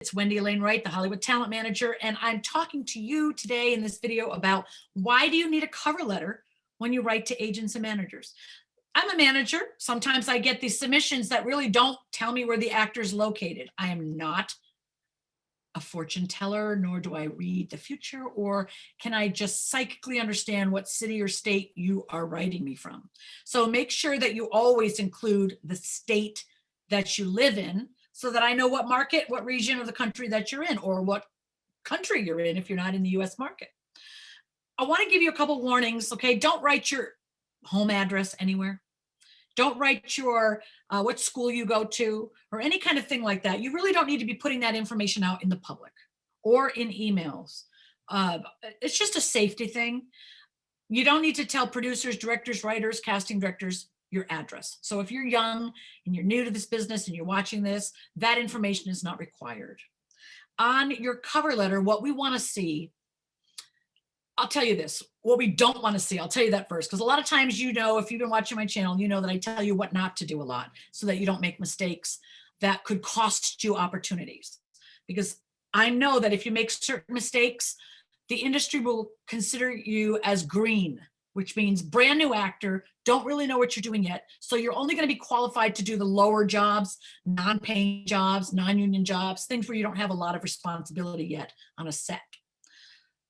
It's Wendy Alane Wright, the Hollywood Talent Manager, and I'm talking to you today in this video about why do you need a cover letter when you write to agents and managers. I'm a manager. Sometimes I get these submissions that really don't tell me where the actor's located. I am not a fortune teller, nor do I read the future, or can I just psychically understand what city or state you are writing me from. So make sure that you always include the state that you live in so that I know what market, what region of the country that you're in, or what country you're in if you're not in the US market. I want to give you a couple warnings, okay? Don't write your home address anywhere. Don't write your what school you go to or any kind of thing like that. You really don't need to be putting that information out in the public or in emails. It's just a safety thing. You don't need to tell producers, directors, writers, casting directors your address. So if you're young and you're new to this business and you're watching this, that information is not required. On your cover letter, what we want to see, I'll tell you this, what we don't want to see, I'll tell you that first, because a lot of times, you know, if you've been watching my channel, you know that I tell you what not to do a lot so that you don't make mistakes that could cost you opportunities. Because I know that if you make certain mistakes, the industry will consider you as green, which means brand new actor, don't really know what you're doing yet. So you're only going to be qualified to do the lower jobs, non-paying jobs, non-union jobs, things where you don't have a lot of responsibility yet on a set.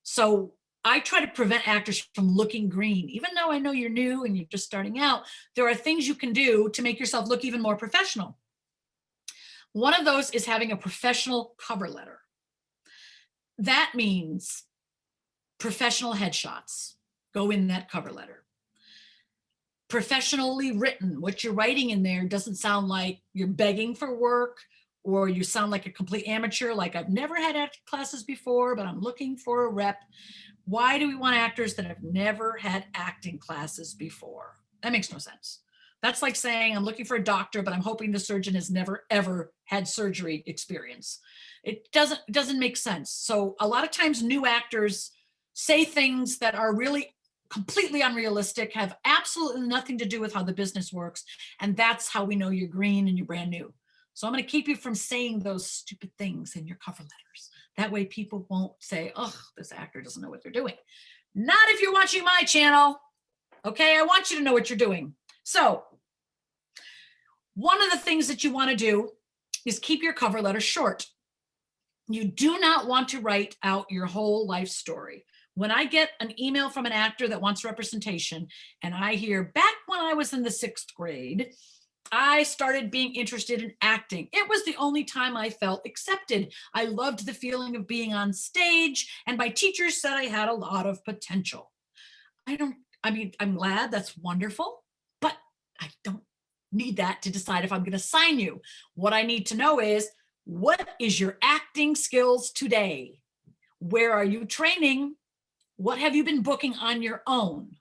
So I try to prevent actors from looking green. Even though I know you're new and you're just starting out, there are things you can do to make yourself look even more professional. One of those is having a professional cover letter. That means professional headshots go in that cover letter. Professionally written, what you're writing in there doesn't sound like you're begging for work or you sound like a complete amateur, like I've never had acting classes before, but I'm looking for a rep. Why do we want actors that have never had acting classes before? That makes no sense. That's like saying I'm looking for a doctor, but I'm hoping the surgeon has never, ever had surgery experience. It doesn't make sense. So a lot of times new actors say things that are really completely unrealistic, have absolutely nothing to do with how the business works. And that's how we know you're green and you're brand new. So I'm going to keep you from saying those stupid things in your cover letters. That way people won't say, oh, this actor doesn't know what they're doing. Not if you're watching my channel. Okay, I want you to know what you're doing. So one of the things that you want to do is keep your cover letter short. You do not want to write out your whole life story. When I get an email from an actor that wants representation and I hear back when I was in the 6th grade, I started being interested in acting. It was the only time I felt accepted. I loved the feeling of being on stage and my teachers said I had a lot of potential. I'm glad, that's wonderful, but I don't need that to decide if I'm going to sign you. What I need to know is, what is your acting skills today? Where are you training? What have you been booking on your own?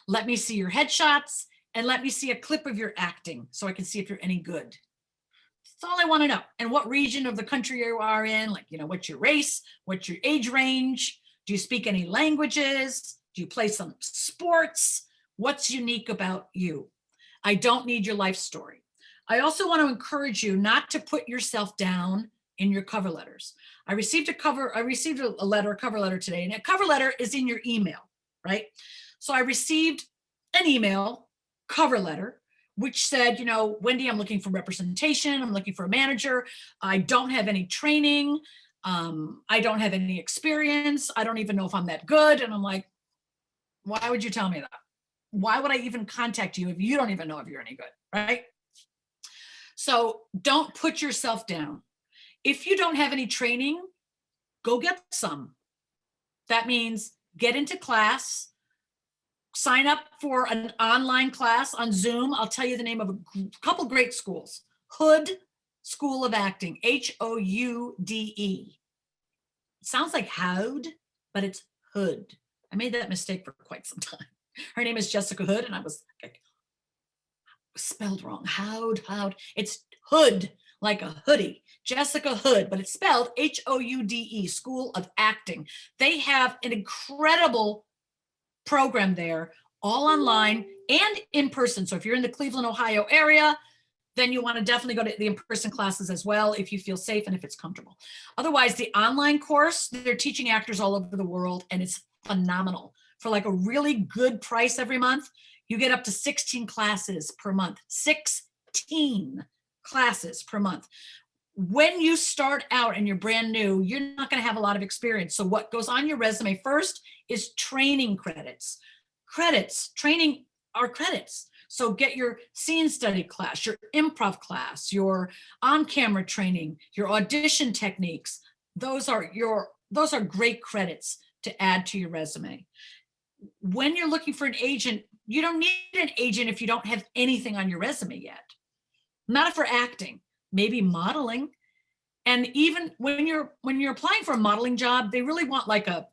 Let me see your headshots and let me see a clip of your acting so I can see if you're any good. That's all I want to know. And what region of the country you are in, like, you know, what's your race, what's your age range? Do you speak any languages? Do you play some sports? What's unique about you? I don't need your life story. I also want to encourage you not to put yourself down in your cover letters. I received a cover letter today, and a cover letter is in your email, right? So I received an email cover letter, which said, you know, Wendy, I'm looking for representation. I'm looking for a manager. I don't have any training. I don't have any experience. I don't even know if I'm that good. And I'm like, why would you tell me that? Why would I even contact you if you don't even know if you're any good, right? So don't put yourself down. If you don't have any training, go get some. That means get into class, sign up for an online class on Zoom. I'll tell you the name of a couple great schools. Hood School of Acting, H-O-U-D-E. It sounds like Howd, but it's Hood. I made that mistake for quite some time. Her name is Jessica Hood, and I was like, spelled wrong. Howd. It's Hood, like a hoodie. Jessica Hood, but it's spelled H-O-U-D-E, School of Acting. They have an incredible program there, all online and in person. So if you're in the Cleveland, Ohio area, then you want to definitely go to the in-person classes as well if you feel safe and if it's comfortable. Otherwise, the online course, they're teaching actors all over the world, and it's phenomenal. For like a really good price every month, you get up to 16 classes per month. 16 classes per month. When you start out and you're brand new, you're not going to have a lot of experience. So what goes on your resume first is training credits. Training are credits. So get your scene study class, your improv class, your on-camera training, your audition techniques. Those are great credits to add to your resume. When you're looking for an agent, you don't need an agent if you don't have anything on your resume yet. Not for acting, maybe modeling. And even when you're applying for a modeling job, they really want like a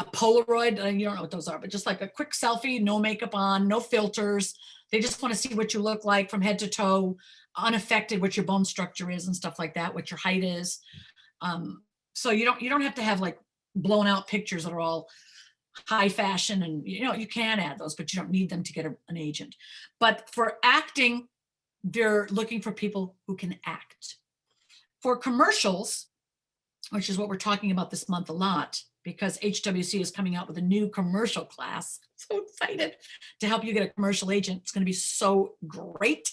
Polaroid, you don't know what those are, but just like a quick selfie, no makeup on, no filters. They just want to see what you look like from head to toe, unaffected, what your bone structure is and stuff like that, what your height is. So you don't have to have like blown out pictures that are all high fashion, and you can add those, but you don't need them to get an agent. But for acting, they're looking for people who can act. For commercials, which is what we're talking about this month a lot, because HWC is coming out with a new commercial class. So excited to help you get a commercial agent. It's going to be so great.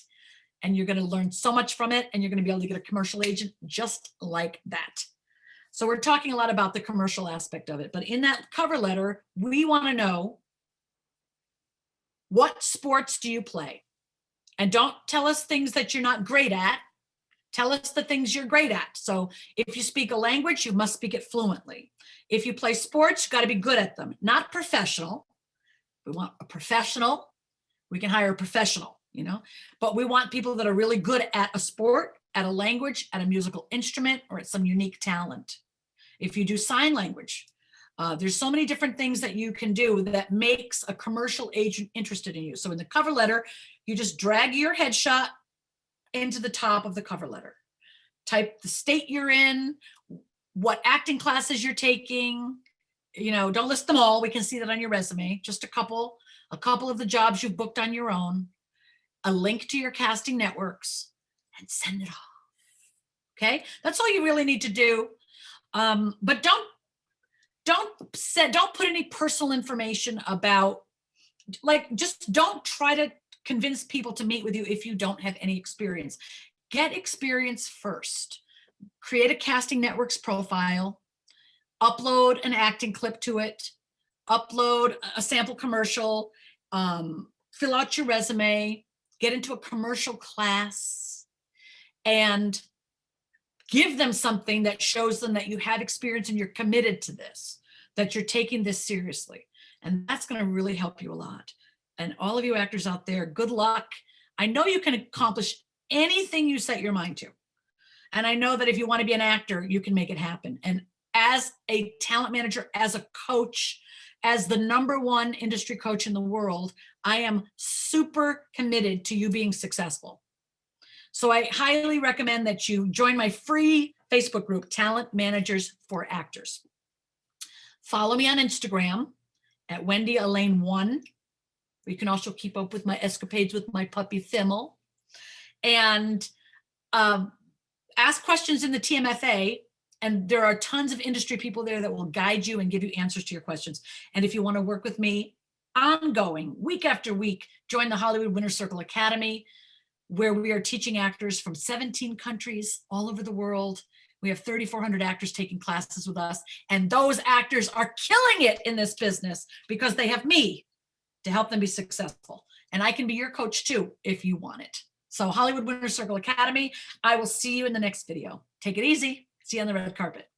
And you're going to learn so much from it. And you're going to be able to get a commercial agent just like that. So we're talking a lot about the commercial aspect of it. But in that cover letter, we want to know, what sports do you play? And don't tell us things that you're not great at. Tell us the things you're great at. So if you speak a language, you must speak it fluently. If you play sports, you got to be good at them, not professional. We want a professional. We can hire a professional, but we want people that are really good at a sport, at a language, at a musical instrument, or at some unique talent. If you do sign language, there's so many different things that you can do that makes a commercial agent interested in you. So in the cover letter, you just drag your headshot into the top of the cover letter. Type the state you're in, what acting classes you're taking. Don't list them all. We can see that on your resume. Just a couple of the jobs you've booked on your own, a link to your casting networks, and send it off. Okay, that's all you really need to do. But don't put any personal information about, just don't try to convince people to meet with you if you don't have any experience. Get experience first. Create a casting networks profile, upload an acting clip to it, upload a sample commercial, fill out your resume, get into a commercial class, and give them something that shows them that you have experience and you're committed to this, that you're taking this seriously. And that's going to really help you a lot. And all of you actors out there, good luck. I know you can accomplish anything you set your mind to. And I know that if you want to be an actor, you can make it happen. And as a talent manager, as a coach, as the #1 industry coach in the world, I am super committed to you being successful. So I highly recommend that you join my free Facebook group, Talent Managers for Actors. Follow me on Instagram at Wendy Alane 1. You can also keep up with my escapades with my puppy Fimmel. And ask questions in the TMFA. And there are tons of industry people there that will guide you and give you answers to your questions. And if you want to work with me ongoing, week after week, join the Hollywood Winner Circle Academy, where we are teaching actors from 17 countries all over the world. We have 3,400 actors taking classes with us. And those actors are killing it in this business because they have me to help them be successful. And I can be your coach too, if you want it. So Hollywood Winner Circle Academy, I will see you in the next video. Take it easy. See you on the red carpet.